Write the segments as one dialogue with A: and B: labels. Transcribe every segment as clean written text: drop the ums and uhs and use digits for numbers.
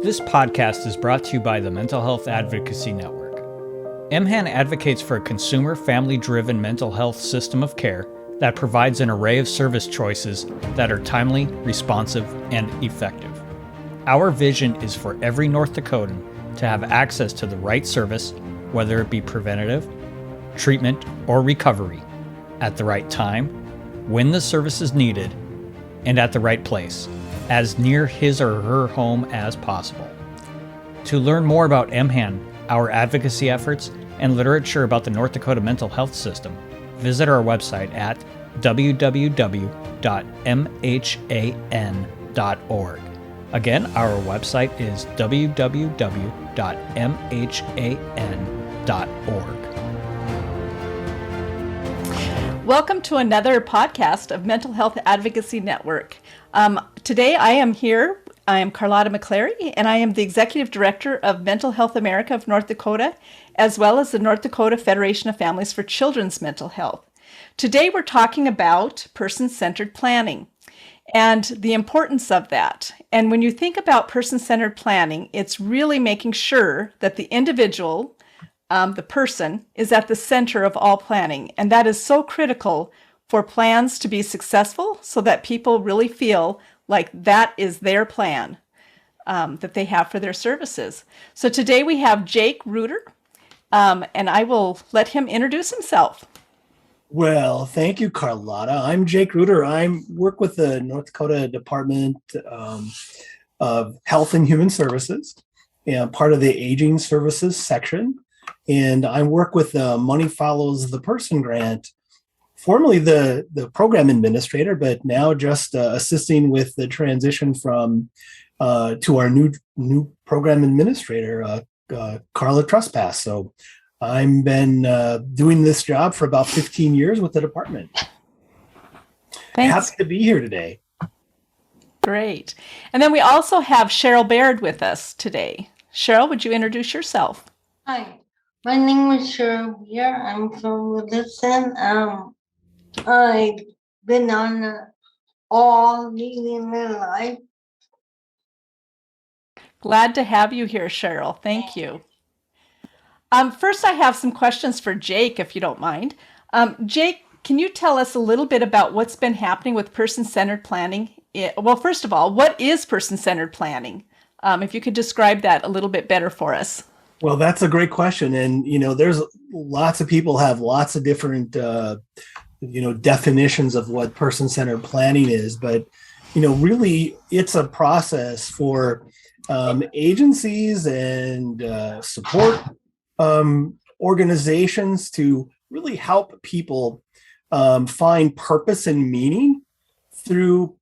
A: This podcast is brought to you by the Mental Health Advocacy Network. MHAN advocates for a consumer, family-driven mental health system of care that provides an array of service choices that are timely, responsive, and effective. Our vision is for every North Dakotan to have access to the right service, whether it be preventative, treatment, or recovery, at the right time, when the service is needed, and at the right place, as near his or her home as possible. To learn more about MHAN, our advocacy efforts, and literature about the North Dakota mental health system, visit our website at www.mhan.org. Again, our website is www.mhan.org.
B: Welcome to another podcast of Mental Health Advocacy Network. Today I am here. I am Carlotta McClary, and I am the Executive Director of Mental Health America of North Dakota, as well as the North Dakota Federation of Families for Children's Mental Health. Today we're talking about person-centered planning and the importance of that. And when you think about person-centered planning, it's really making sure that the individual, the person, is at the center of all planning. And that is so critical for plans to be successful so that people really feel like that is their plan that they have for their services. So today we have Jake Reuter, and I will let him introduce himself.
C: Well, thank you, Carlotta. I'm Jake Reuter. I work with the North Dakota Department of Health and Human Services, and part of the Aging Services section. And I work with the Money Follows the Person grant, formerly the program administrator, but now just assisting with the transition from to our new program administrator, Carla Trespass. So I've been doing this job for about 15 years with the department.
B: Thanks.
C: Happy to be here today.
B: Great. And then we also have Cheryl Baird with us today. Cheryl, would you introduce yourself?
D: Hi, my name is Cheryl Baird. I'm from Williston. I've been on all leading my life.
B: Glad to have you here, Cheryl. Thank you. First, I have some questions for Jake, if you don't mind. Jake, can you tell us a little bit about what's been happening with person-centered planning? Well, first of all, what is person-centered planning? If you could describe that a little bit better for us.
C: Well, that's a great question. And, there's lots of people have lots of different, definitions of what person-centered planning is. But, really, it's a process for agencies and support organizations to really help people find purpose and meaning through,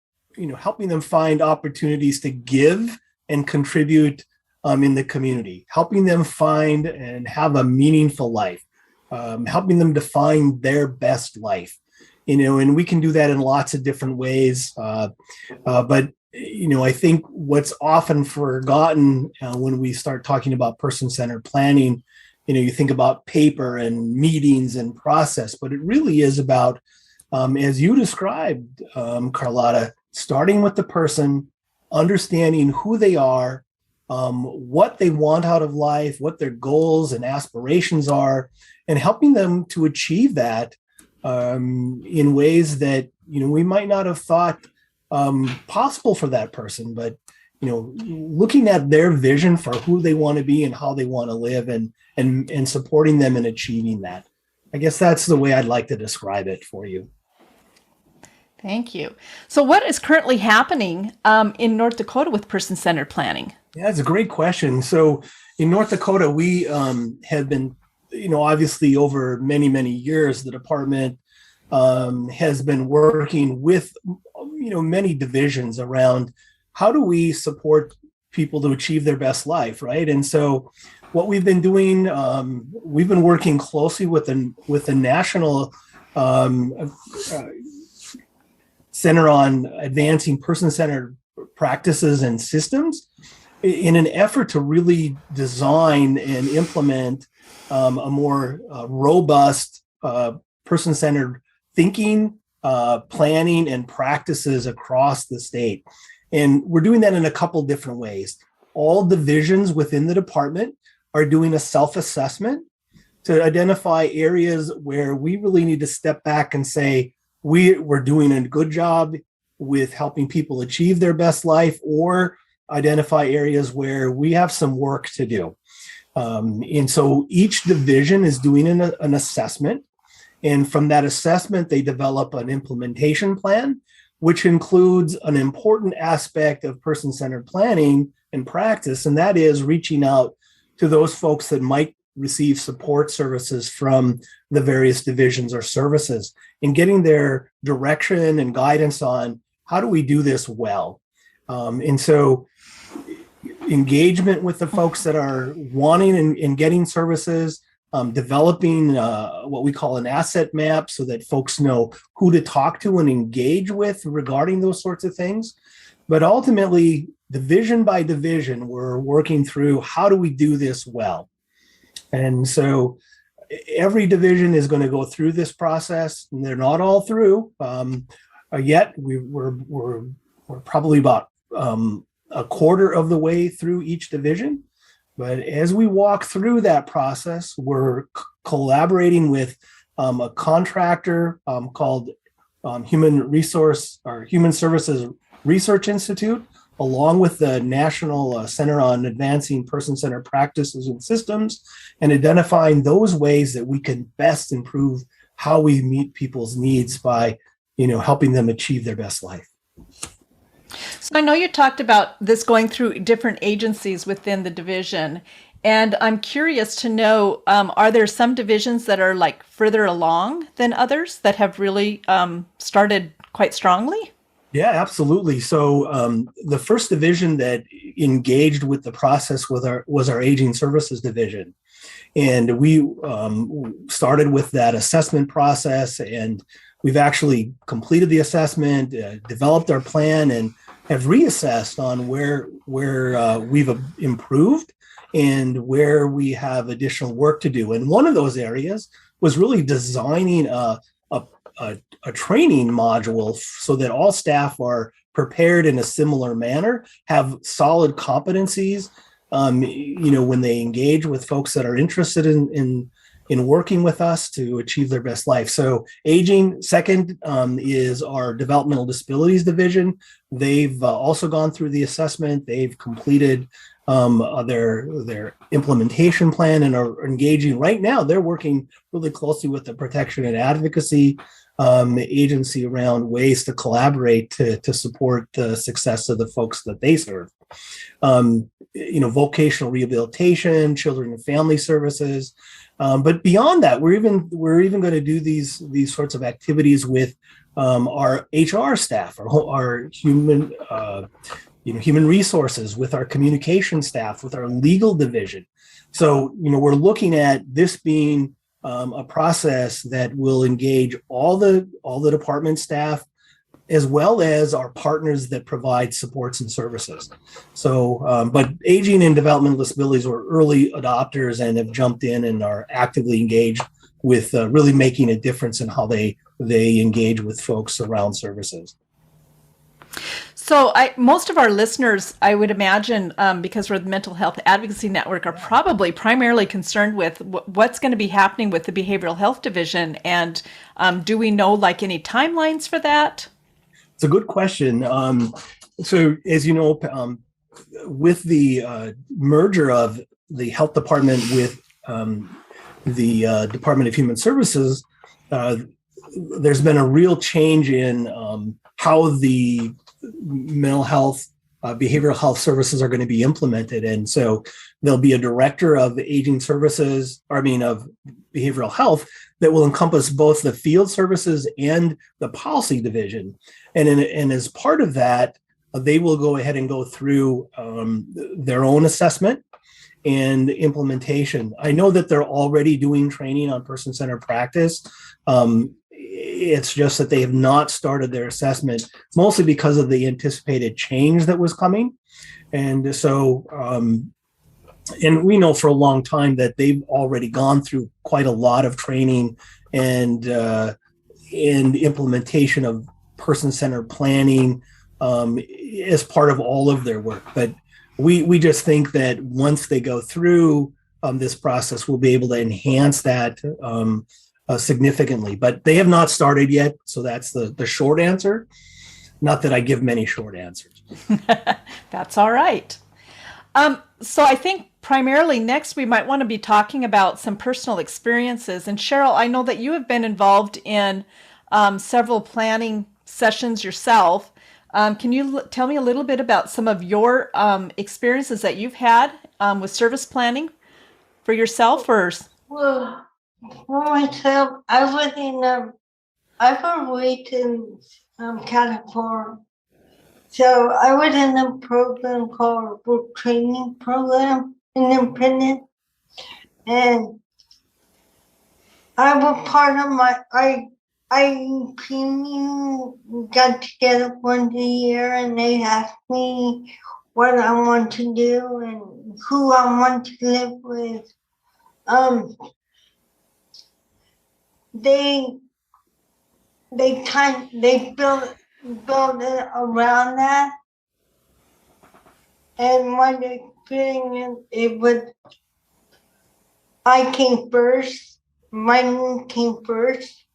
C: helping them find opportunities to give and contribute in the community, helping them find and have a meaningful life, helping them define their best life, and we can do that in lots of different ways. But I think what's often forgotten when we start talking about person-centered planning, you think about paper and meetings and process, but it really is about, as you described, Carlotta, starting with the person, understanding who they are, what they want out of life, what their goals and aspirations are, and helping them to achieve that in ways that, we might not have thought possible for that person, but looking at their vision for who they want to be and how they want to live, and supporting them in achieving that. I guess that's the way I'd like to describe it for you.
B: Thank you. So what is currently happening in North Dakota with person-centered planning?
C: Yeah, it's a great question. So in North Dakota, we have been, obviously over many, many years, the department has been working with, many divisions around how do we support people to achieve their best life, right? And so what we've been doing, we've been working closely with the National Center on Advancing Person-Centered Practices and Systems in an effort to really design and implement a more robust person-centered thinking, planning, and practices across the state. And we're doing that in a couple different ways. all divisions within the department are doing a self-assessment to identify areas where we really need to step back and say, we're doing a good job with helping people achieve their best life, or identify areas where we have some work to do. And so each division is doing an assessment. And from that assessment, they develop an implementation plan, which includes an important aspect of person-centered planning and practice, and that is reaching out to those folks that might receive support services from the various divisions or services, and getting their direction and guidance on how do we do this well. And so engagement with the folks that are wanting and getting services, developing what we call an asset map so that folks know who to talk to and engage with regarding those sorts of things. But ultimately, division by division, we're working through how do we do this well. And so every division is going to go through this process, and they're not all through yet. We're probably about a quarter of the way through each division. But as we walk through that process, we're collaborating with a contractor called Human Services Research Institute, along with the National Center on Advancing Person-Centered Practices and Systems, and identifying those ways that we can best improve how we meet people's needs by, helping them achieve their best life.
B: So I know you talked about this going through different agencies within the division, and I'm curious to know, are there some divisions that are like further along than others that have really started quite strongly?
C: Yeah, absolutely. So the first division that engaged with the process was our Aging Services division. And we started with that assessment process, and we've actually completed the assessment, developed our plan, and have reassessed on where we've improved and where we have additional work to do. And one of those areas was really designing a training module so that all staff are prepared in a similar manner, have solid competencies, when they engage with folks that are interested in working with us to achieve their best life. So aging, second, is our developmental disabilities division. They've also gone through the assessment. They've completed their implementation plan and are engaging right now. They're working really closely with the protection and advocacy agency around ways to collaborate to support the success of the folks that they serve. Vocational rehabilitation, children and family services. But beyond that, we're even going to do these sorts of activities with our HR staff, our human resources, with our communication staff, with our legal division. So we're looking at this being a process that will engage all the department staff, as well as our partners that provide supports and services. So, but aging and developmental disabilities were early adopters and have jumped in and are actively engaged with really making a difference in how they engage with folks around services.
B: So most of our listeners, I would imagine, because we're the Mental Health Advocacy Network, are probably primarily concerned with what's going to be happening with the Behavioral Health Division. And do we know any timelines for that?
C: It's a good question. So as you know, with the merger of the health department with the Department of Human Services, there's been a real change in how the mental health, behavioral health services are going to be implemented. And so there'll be a director of aging services, of behavioral health, that will encompass both the field services and the policy division. And as part of that, they will go ahead and go through their own assessment and implementation. I know that they're already doing training on person-centered practice. It's just that they have not started their assessment, mostly because of the anticipated change that was coming. And so, and we know for a long time that they've already gone through quite a lot of training and implementation of person-centered planning as part of all of their work. But we just think that once they go through this process, we'll be able to enhance that significantly. But they have not started yet, so that's the short answer. Not that I give many short answers.
B: That's all right. So I think primarily next we might want to be talking about some personal experiences. And Cheryl, I know that you have been involved in several planning sessions yourself. Can you tell me a little bit about some of your experiences that you've had with service planning for yourself? Or
D: Well, for myself, I worked in California. So I was in a program called Work Training Program, independent, and I was part of I got together once a year, and they asked me what I want to do and who I want to live with. They build it around that, and my experience, I came first. Mine came first.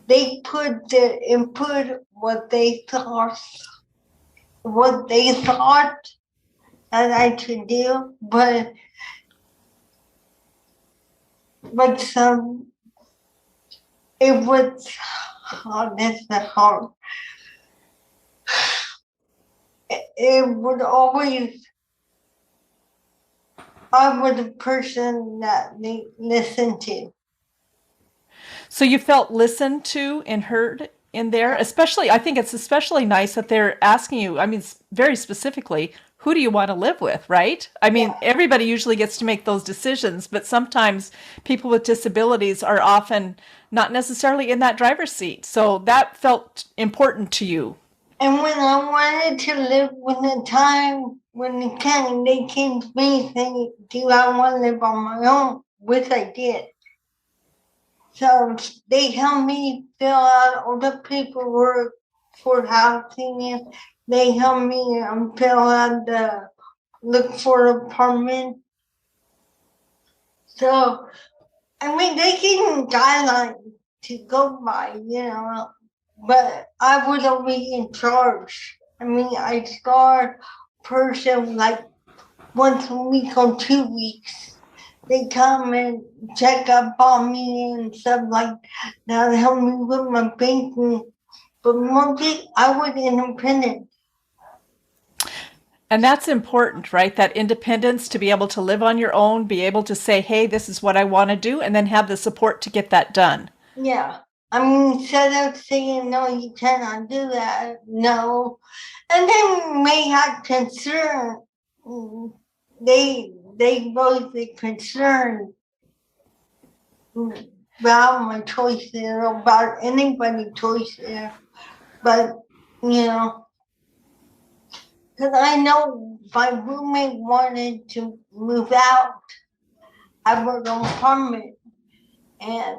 D: They put their input, what they thought that I should do, but some it was that's the hard. It would always. I was the person that they listened to.
B: so you felt listened to and heard in there, especially, I think it's especially nice that they're asking you, I mean, very specifically, who do you want to live with, right? I mean, everybody usually gets to make those decisions, but sometimes people with disabilities are often not necessarily in that driver's seat. So that felt important to you.
D: And when I wanted to live with the time when they came to me saying, do I want to live on my own? Which I did. So they helped me fill out all the paperwork for housing, and they helped me fill out look for an apartment. So, I mean, they gave me guidelines to go by, but I was already in charge. I mean, I start person like once a week or 2 weeks. They come and check up on me and stuff like that, help me with my banking. But mostly, I was independent.
B: And that's important, right? That independence to be able to live on your own, be able to say, hey, this is what I want to do, and then have the support to get that done.
D: Yeah. I mean, instead of saying, no, you cannot do that, no. And they may have concern. They both be concerned about my choices, about anybody's choices. But, because I know my roommate wanted to move out. I worked on apartment, and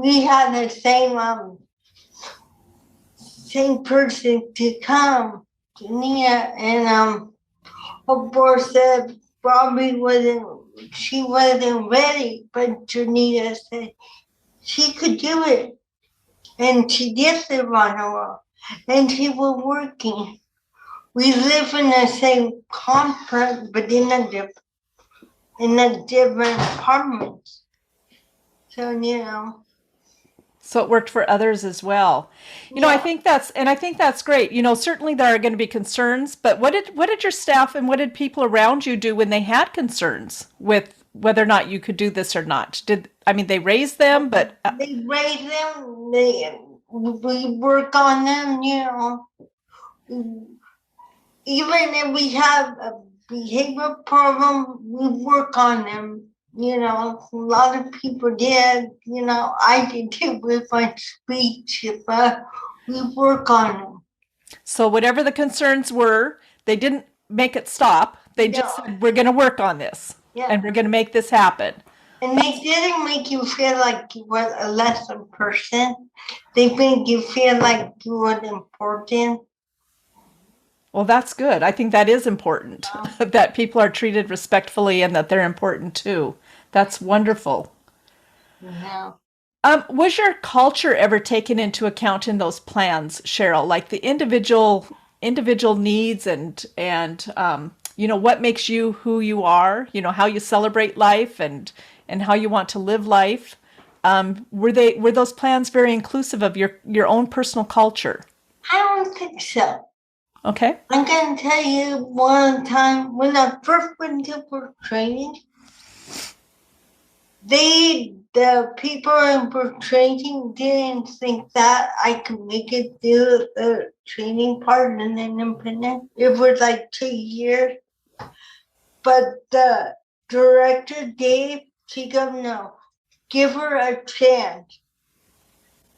D: we had the same person to come, Nia, and of course she wasn't ready, but Janita said she could do it, and she did live on her own, and she was working. We live in the same complex, but in a different apartment. So,
B: So it worked for others as well. I think that's great. Certainly there are going to be concerns, but what did your staff and what did people around you do when they had concerns with whether or not you could do this or not? They raised them, but
D: they raise them. We work on them. Even if we have a behavior problem, we work on them. A lot of people did. I did too with my speech, but we work on them.
B: So whatever the concerns were, they didn't make it stop. They just said, we're going to work on this, and we're going to make this happen.
D: And they didn't make you feel like you were a lesser person. They made you feel like you were important.
B: Well, that's good. I think that is important, that people are treated respectfully and that they're important too. That's wonderful.
D: Yeah.
B: Was your culture ever taken into account in those plans, Cheryl? Like the individual needs and what makes you who you are? How you celebrate life and how you want to live life. Were those plans very inclusive of your own personal culture?
D: I don't think so.
B: Okay.
D: I'm going to tell you one time when I first went to for training, the people in for training didn't think that I could make it through the training part and then independent. It was like 2 years. But the director, Dave, she goes, no, give her a chance.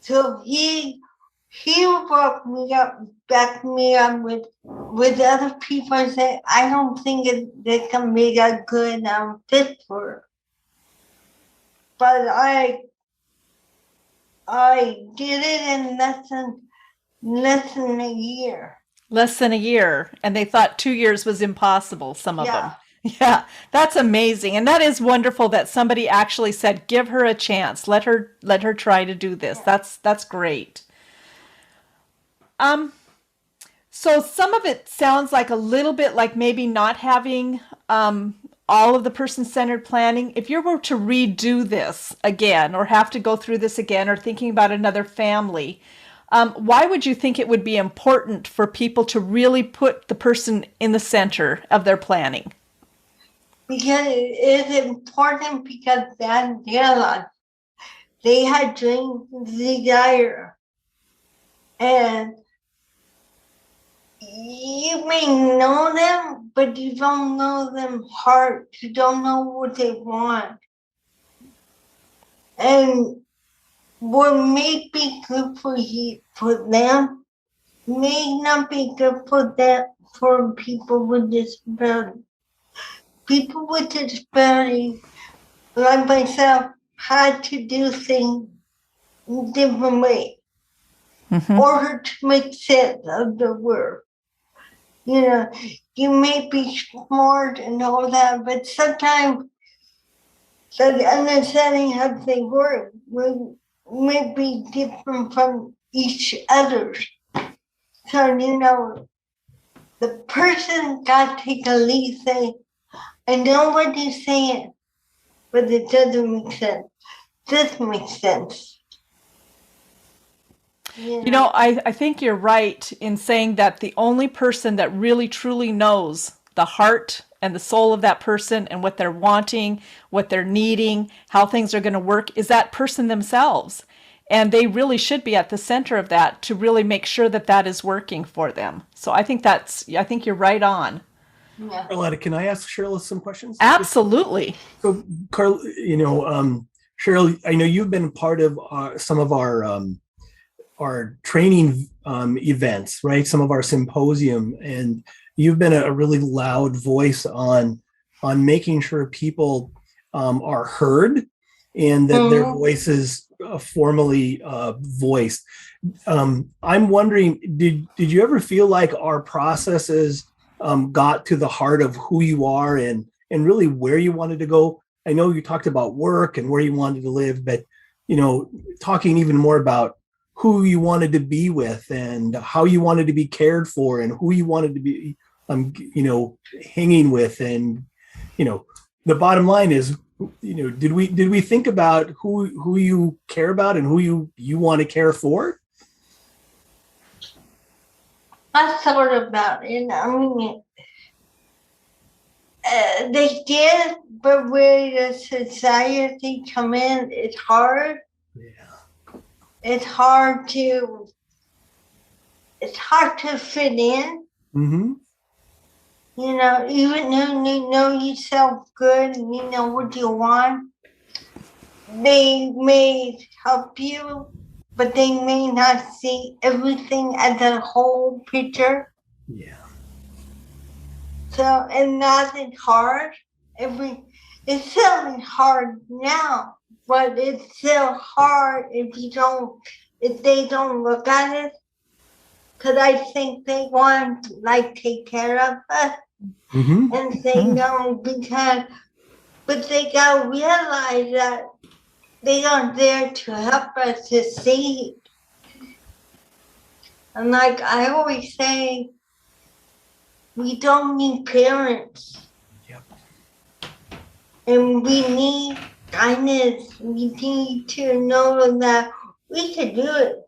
D: So he brought me up, backed me up with other people and said, I don't think they can make a good fit for her. But I did it in less than a year.
B: Less than a year, and they thought 2 years was impossible, some of them. Yeah, that's amazing. And that is wonderful that somebody actually said, give her a chance. Let her try to do this. That's great. So some of it sounds like a little bit like maybe not having all of the person-centered planning. If you were to redo this again or have to go through this again or thinking about another family, why would you think it would be important for people to really put the person in the center of their planning?
D: Because it's important because that their life, they had dreams, desire, and you may know them, but you don't know them heart. You don't know what they want, and what may be good for them may not be good for people with disabilities. People with disabilities, like myself, had to do things different way in order to make sense of the world. You may be smart and all that, but sometimes the understanding how they work may be different from each other. So, the person got to take a lead, say, I know what you're saying, but it doesn't make sense. This makes sense.
B: I think you're right in saying that the only person that really truly knows the heart and the soul of that person and what they're wanting, what they're needing, how things are going to work is that person themselves. And they really should be at the center of that to really make sure that that is working for them. So I think you're right on.
D: Yeah.
C: Carlotta, can I ask Cheryl some questions?
B: Absolutely.
C: So, Carl, Cheryl, I know you've been part of some of our training events, right? Some of our symposium, and you've been a really loud voice on making sure people are heard and that their voices formally voiced. I'm wondering, did you ever feel like our processes got to the heart of who you are and really where you wanted to go? I know you talked about work and where you wanted to live, but talking even more about who you wanted to be with and how you wanted to be cared for and who you wanted to be hanging with. And the bottom line is, did we think about who you care about and who you want to care for?
D: I thought about it. I mean, they did, but where the society come in, it's hard.
C: Yeah.
D: It's hard to fit in.
C: Mm-hmm.
D: Even though you know yourself good and you know what you want, they may help you, but they may not see everything as a whole picture.
C: Yeah.
D: So, and that is hard. It's still hard now, but it's still hard if they don't look at it. because I think they want to like take care of us, and they don't but they gotta realize that they are there to help us succeed. And like I always say, we don't need parents.
C: Yep.
D: And we need kindness. We need to know that we can do it.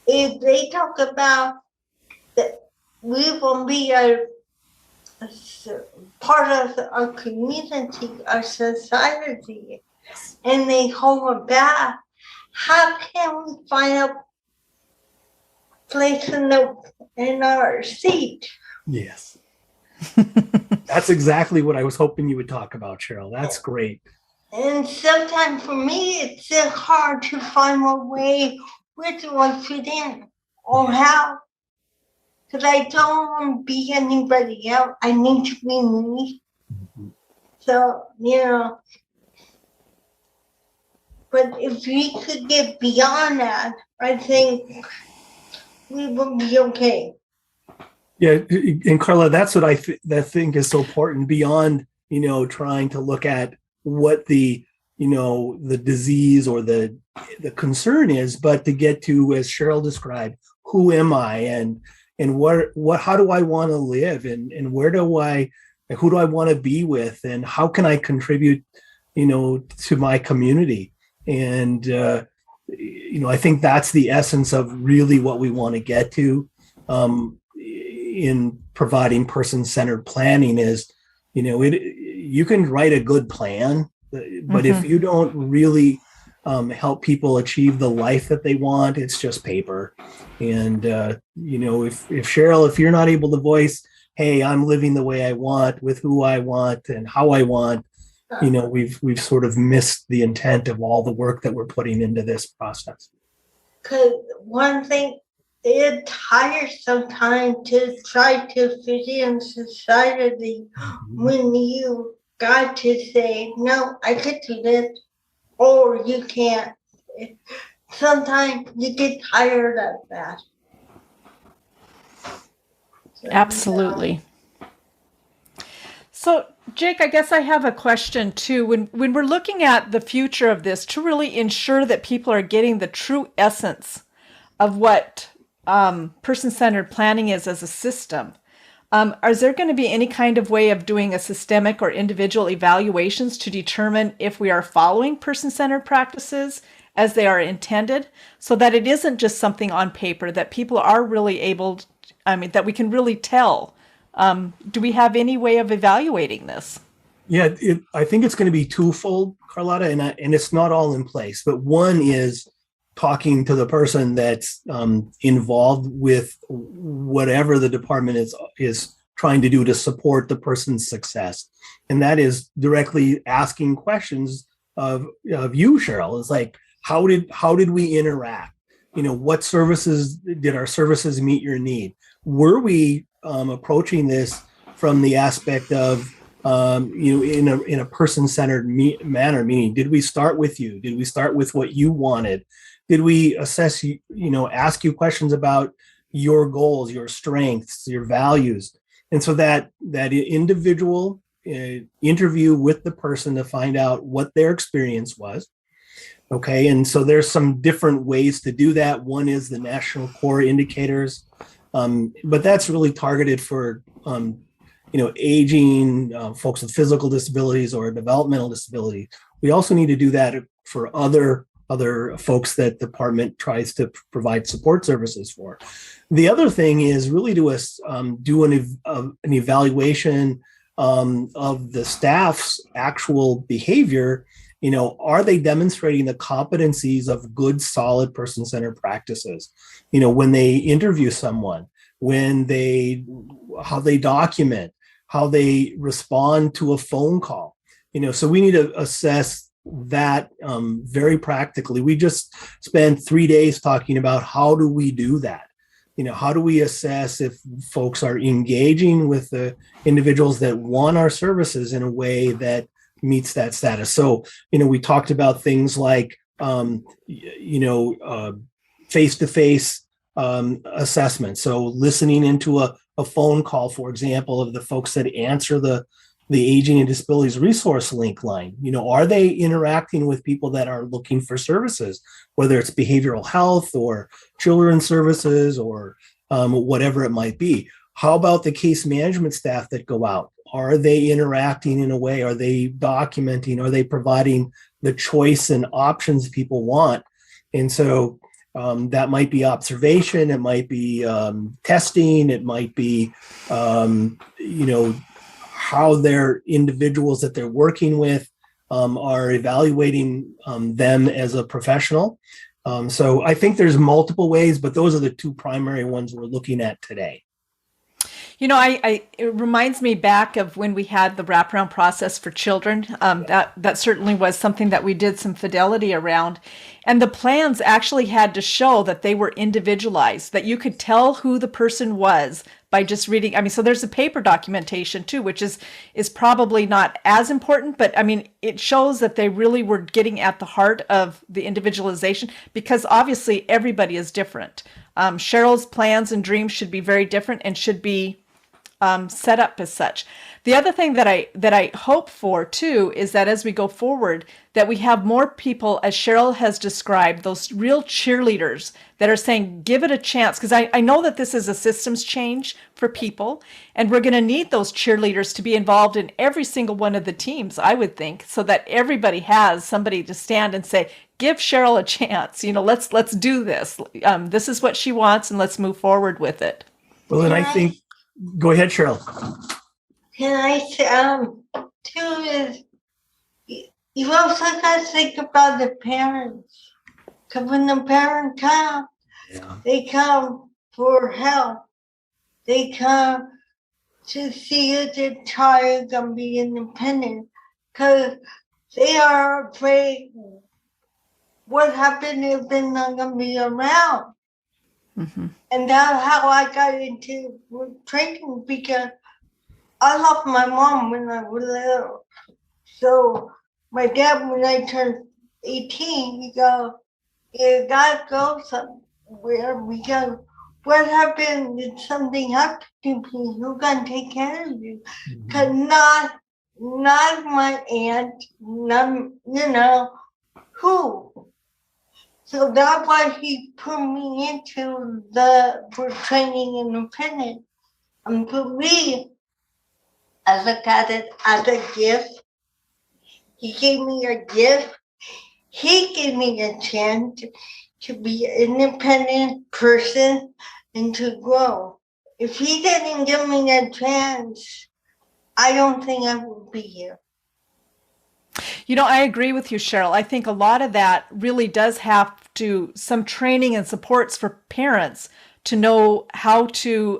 D: If they talk about that we will be a part of our community, our society, and they hold it back, how can we find a place in our seat?
C: Yes. That's exactly what I was hoping you would talk about, Cheryl. That's great.
D: And sometimes for me, it's so hard to find a way which one fit in or how. Because I don't want to be anybody else. I need to be me. So, but if we could get beyond that, I think we will be okay.
C: Yeah, and Carla, that's what I think is so important beyond, trying to look at what the disease or the concern is, but to get to, as Cheryl described, who am I and how do I want to live and who do I want to be with and how can I contribute, to my community. And, I think that's the essence of really what we want to get to in providing person-centered planning is, you can write a good plan, but if you don't really help people achieve the life that they want, it's just paper. And, if Cheryl, if you're not able to voice, hey, I'm living the way I want with who I want and how I want, we've sort of missed the intent of all the work that we're putting into this process.
D: Because one thing, it's tired sometimes to try to fit in society when you got to say, no, I could do this, or you can't. Sometimes you get tired of that. So,
B: Absolutely. So, Jake, I guess I have a question too. When we're looking at the future of this, to really ensure that people are getting the true essence of what person-centered planning is as a system, is there going to be any kind of way of doing a systemic or individual evaluations to determine if we are following person-centered practices as they are intended, so that it isn't just something on paper, that people are really able to, that we can really tell? Do we have any way of evaluating this?
C: Yeah, I think it's going to be twofold, Carlotta, and it's not all in place. But one is talking to the person that's involved with whatever the department is trying to do to support the person's success, and that is directly asking questions of you, Cheryl. It's like, how did we interact? What services did our services meet your need? Were we approaching this from the aspect of in a person-centered manner, meaning did we start with you? Did we start with what you wanted? Did we assess you, ask you questions about your goals, your strengths, your values? And so that individual interview with the person to find out what their experience was. Okay, and so there's some different ways to do that. One is the national core indicators, but that's really targeted for aging, folks with physical disabilities or developmental disability. We also need to do that for other folks that the department tries to provide support services for. The other thing is really to do an evaluation of the staff's actual behavior. Are they demonstrating the competencies of good, solid person-centered practices? When they interview someone, how they document, how they respond to a phone call. So we need to assess that very practically. We just spent 3 days talking about how do we do that? How do we assess if folks are engaging with the individuals that want our services in a way that meets that status? So, we talked about things like, face-to-face assessment. So listening into a phone call, for example, of the folks that answer the Aging and Disabilities Resource Link line. Are they interacting with people that are looking for services, whether it's behavioral health or children's services or whatever it might be? How about the case management staff that go out? Are they interacting in a way? Are they documenting? Are they providing the choice and options people want? And so that might be observation, it might be testing, it might be, how their individuals that they're working with are evaluating them as a professional. So I think there's multiple ways, but those are the two primary ones we're looking at today.
B: It reminds me back of when we had the wraparound process for children. That certainly was something that we did some fidelity around. And the plans actually had to show that they were individualized, that you could tell who the person was by just reading. So there's a paper documentation too, which is probably not as important, but it shows that they really were getting at the heart of the individualization, because obviously everybody is different. Cheryl's plans and dreams should be very different and should be set up as such. The other thing that I hope for too is that as we go forward, that we have more people, as Cheryl has described, those real cheerleaders that are saying, give it a chance. Because I know that this is a systems change for people, and we're going to need those cheerleaders to be involved in every single one of the teams, I would think, so that everybody has somebody to stand and say, give Cheryl a chance. Let's do this. This is what she wants, and let's move forward with it.
C: Well, and I think, go ahead, Cheryl.
D: Can I say, too, is you also got to think about the parents. Because when the parents come, they come for help. They come to see if their child can be independent. Because they are afraid what happened if they're not going to be around.
B: Mm-hmm.
D: And that's how I got into training, because I lost my mom when I was little. So my dad, when I turned 18, he goes, you gotta go somewhere, because what happened if something happened to me? Who's gonna take care of you? Because not my aunt, not, who? So that's why he put me into for training independent. And for me, I look at it as a gift. He gave me a gift. He gave me a chance to be an independent person and to grow. If he didn't give me a chance, I don't think I would be here.
B: I agree with you, Cheryl. I think a lot of that really does have to some training and supports for parents to know how to,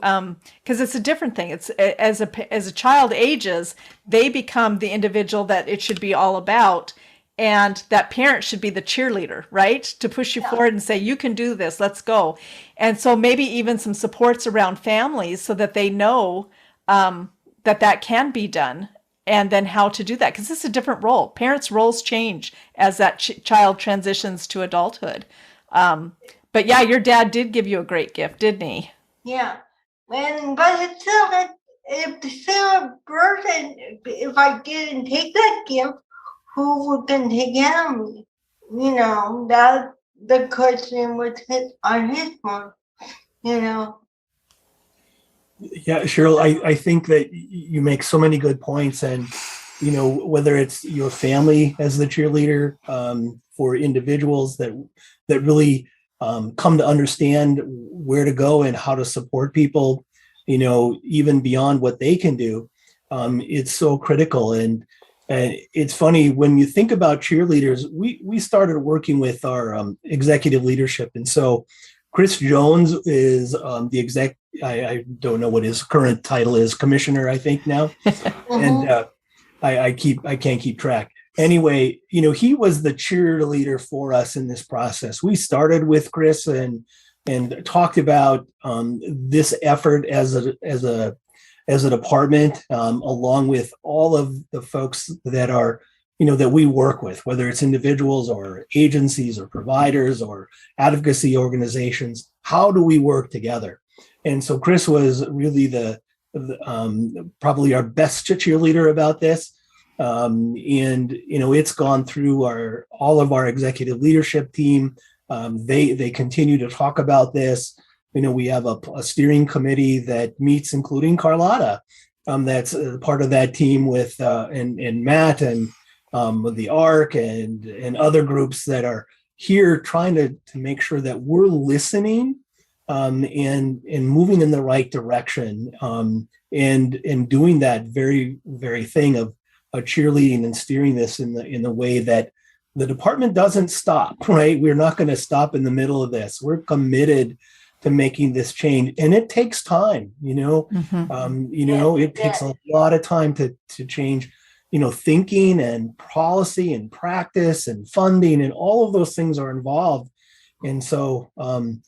B: because it's a different thing. It's as a child ages, they become the individual that it should be all about, and that parent should be the cheerleader, right? To push you forward and say, you can do this, let's go. And so maybe even some supports around families so that they know that can be done, and then how to do that, because it's a different role. Parents' roles change as that child transitions to adulthood. But yeah, your dad did give you a great gift, didn't he?
D: Yeah, but it's still a burden. If I didn't take that gift, who would then take care of me? That the question was on his mind.
C: Yeah, Cheryl, I think that you make so many good points, and whether it's your family as the cheerleader for individuals that really come to understand where to go and how to support people, even beyond what they can do, it's so critical. And it's funny when you think about cheerleaders. We started working with our executive leadership, and so Chris Jones is the exec. I don't know what his current title is, commissioner, I think now, and I can't keep track. Anyway, he was the cheerleader for us in this process. We started with Chris and talked about this effort as a department, along with all of the folks that are that we work with, whether it's individuals or agencies or providers or advocacy organizations. How do we work together? And so Chris was really probably our best cheerleader about this. And it's gone through all of our executive leadership team. They continue to talk about this. We have a steering committee that meets, including Carlotta, that's part of that team with and Matt and with the ARC and other groups that are here trying to make sure that we're listening and moving in the right direction, and doing that very, very thing of cheerleading and steering this in the way that the department doesn't stop, right? We're not going to stop in the middle of this. We're committed to making this change, and it takes time. It takes a lot of time to change, thinking and policy and practice and funding, and all of those things are involved. And so, and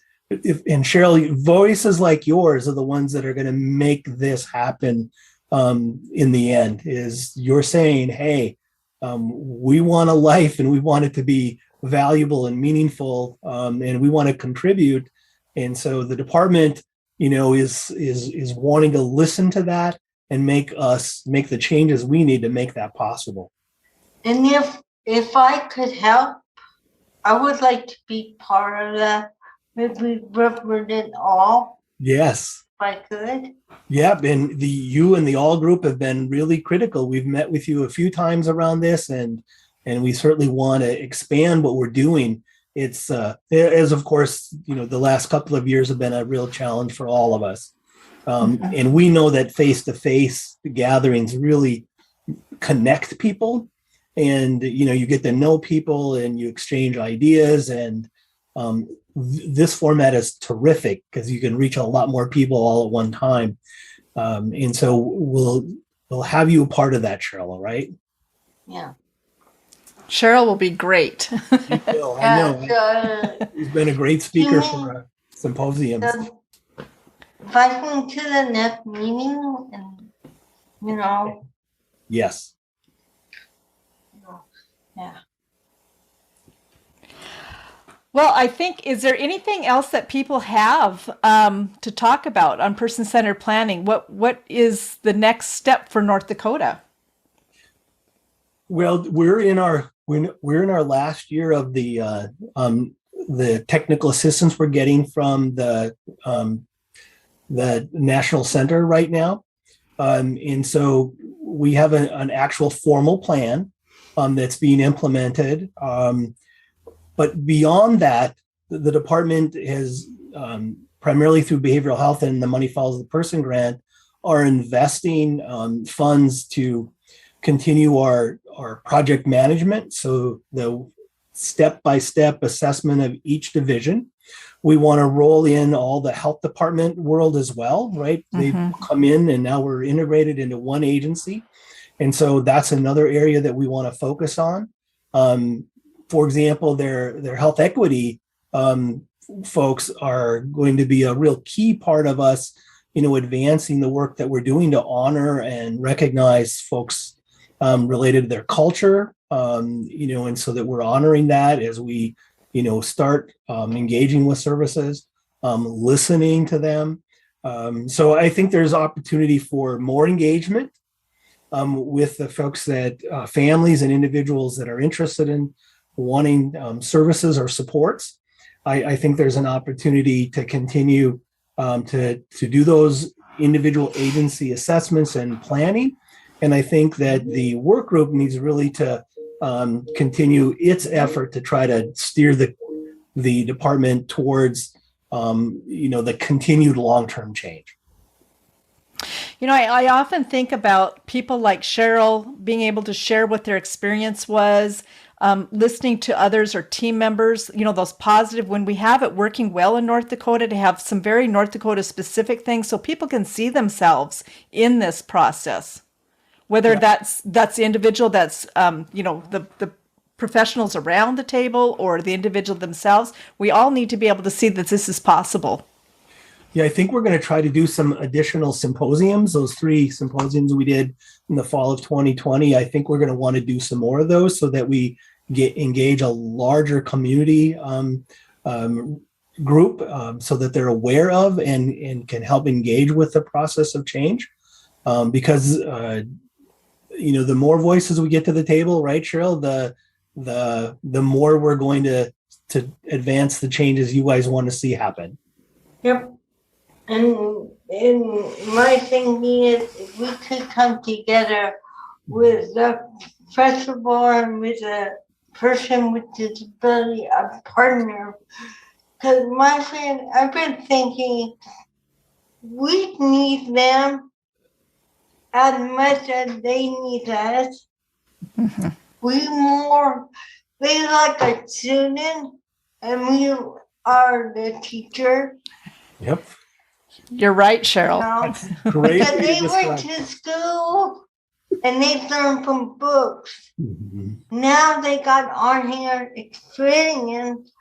C: Cheryl, voices like yours are the ones that are going to make this happen. In the end, is you're saying, hey, we want a life and we want it to be valuable and meaningful, and we want to contribute. And so the department, is wanting to listen to that and make the changes we need to make that possible.
D: And if I could help, I would like to be part of that. Maybe represent all.
C: Yes.
D: If I could.
C: Yep, and you and the all group have been really critical. We've met with you a few times around this, and we certainly want to expand what we're doing. It's as of course, the last couple of years have been a real challenge for all of us. And we know that face-to-face gatherings really connect people, and you get to know people and you exchange ideas, and this format is terrific because you can reach a lot more people all at one time. And so we'll have you a part of that, Cheryl, right?
D: Yeah.
B: Cheryl will be great.
C: You will, I know. He's been a great speaker for symposiums.
D: Invite me to the next meeting, and
C: Yes.
D: Yeah.
B: Well, I think, is there anything else that people have to talk about on person-centered planning? What is the next step for North Dakota?
C: Well, we're in our last year of the technical assistance we're getting from the National Center right now, and so we have an actual formal plan that's being implemented. But beyond that, the department has, primarily through behavioral health and the Money Follows the Person grant, are investing funds to continue our project management. So the step-by-step assessment of each division. We want to roll in all the health department world as well, right? They've come in and now we're integrated into one agency. And so that's another area that we want to focus on. For example, their health equity folks are going to be a real key part of us, advancing the work that we're doing to honor and recognize folks related to their culture, and so that we're honoring that as we, start engaging with services, listening to them. So I think there's opportunity for more engagement with the folks that families and individuals that are interested in wanting services or supports. I think there's an opportunity to continue to do those individual agency assessments and planning. And I think that the work group needs really to continue its effort to try to steer the department towards the continued long-term change.
B: I often think about people like Cheryl being able to share what their experience was, listening to others or team members, those positive, when we have it working well in North Dakota, to have some very North Dakota specific things so people can see themselves in this process. Whether that's the individual, that's, the professionals around the table or the individual themselves, we all need to be able to see that this is possible.
C: Yeah, I think we're going to try to do some additional symposiums. Those 3 symposiums we did in the fall of 2020. I think we're going to want to do some more of those so that we engage a larger community group, so that they're aware of and can help engage with the process of change. Because the more voices we get to the table, right, Cheryl, the more we're going to advance the changes you guys want to see happen.
D: Yep. And my thinking is if we could come together with the festival and with a person with disability, a partner. Because my friend, I've been thinking we need them as much as they need us. Mm-hmm. They like a student and we are the teacher.
C: Yep.
B: You're right, Cheryl.
C: That's great.
D: Because they went to school and they learned from books. Mm-hmm. Now they got on-hand experience,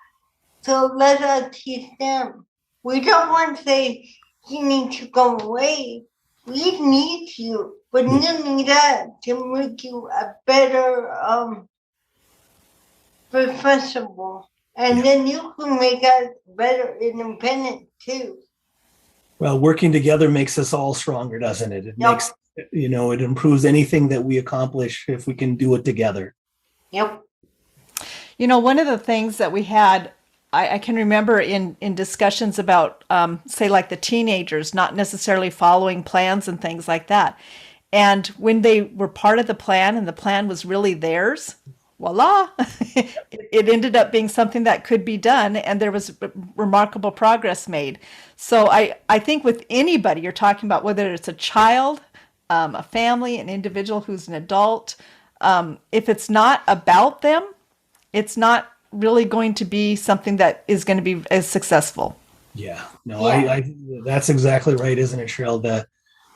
D: so let us teach them. We don't want to say you need to go away. We need you, but you need us to make you a better professional. And then you can make us better independent too.
C: Well, working together makes us all stronger, doesn't it? It makes, it improves anything that we accomplish if we can do it together.
D: Yep.
B: One of the things that we had, I can remember in discussions about, say, like the teenagers, not necessarily following plans and things like that. And when they were part of the plan and the plan was really theirs, voila, it ended up being something that could be done, and there was remarkable progress made. So I think with anybody you're talking about, whether it's a child, a family, an individual who's an adult, if it's not about them, it's not really going to be something that is going to be as successful.
C: Yeah, no, yeah. I that's exactly right, isn't it, Cheryl? That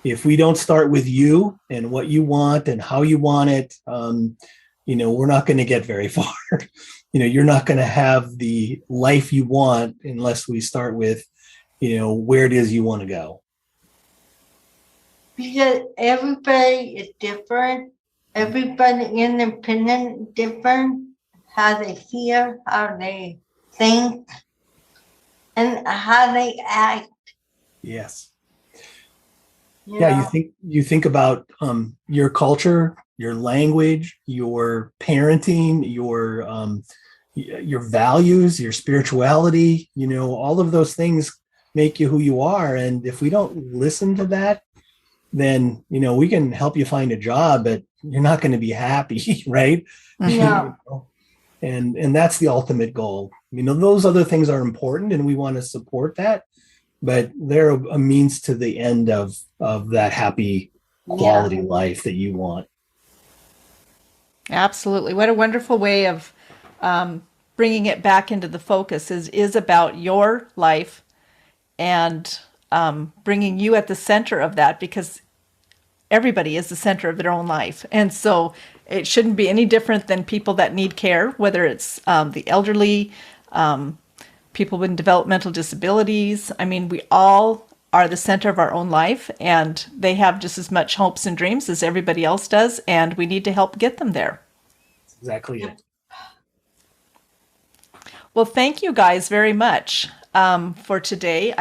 C: if we don't start with you and what you want and how you want it, we're not going to get very far. You're not going to have the life you want unless we start with, where it is you want to go.
D: Because everybody is different. Everybody independent, different. How they feel, how they think, and how they act.
C: Yes. You think about your culture, your language, your parenting, your values, your spirituality, all of those things make you who you are. And if we don't listen to that, then, we can help you find a job, but you're not going to be happy, right?
D: Yeah.
C: And that's the ultimate goal. Those other things are important and we want to support that, but they're a means to the end of that happy quality life that you want.
B: Absolutely. What a wonderful way of bringing it back into the focus is about your life and bringing you at the center of that, because everybody is the center of their own life. And so it shouldn't be any different than people that need care, whether it's the elderly, people with developmental disabilities. I mean, we all are the center of our own life, and they have just as much hopes and dreams as everybody else does, and we need to help get them there.
C: That's exactly it.
B: Well, thank you guys very much for today.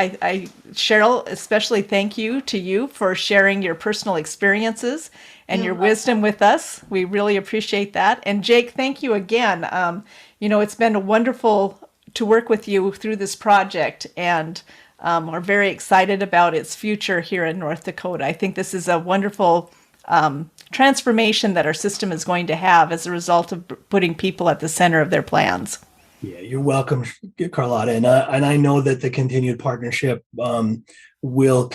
B: Cheryl, especially thank you to you for sharing your personal experiences and your wisdom with us. We really appreciate that. And Jake, thank you again. It's been wonderful to work with you through this project, and we're very excited about its future here in North Dakota. I think this is a wonderful transformation that our system is going to have as a result of putting people at the center of their plans.
C: Yeah, you're welcome, Carlotta. And I know that the continued partnership will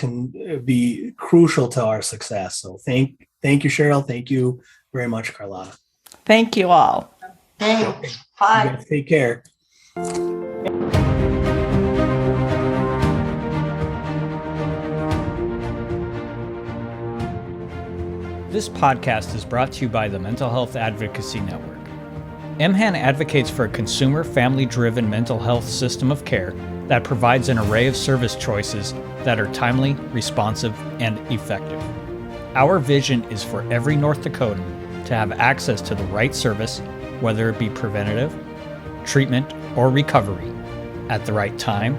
C: be crucial to our success. So thank you, Cheryl. Thank you very much, Carlotta.
B: Thank you all.
D: Thanks. Bye.
C: Take care.
A: This podcast is brought to you by the Mental Health Advocacy Network. MHAN advocates for a consumer, family-driven mental health system of care that provides an array of service choices that are timely, responsive, and effective. Our vision is for every North Dakotan to have access to the right service, whether it be preventative, treatment, or recovery, at the right time,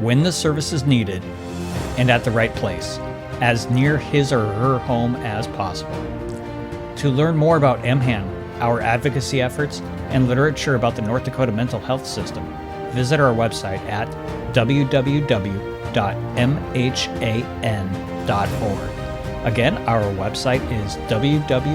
A: when the service is needed, and at the right place, as near his or her home as possible. To learn more about MHAN, our advocacy efforts, and literature about the North Dakota mental health system, visit our website at www.mhan.org. Again, our website is www.mhan.org.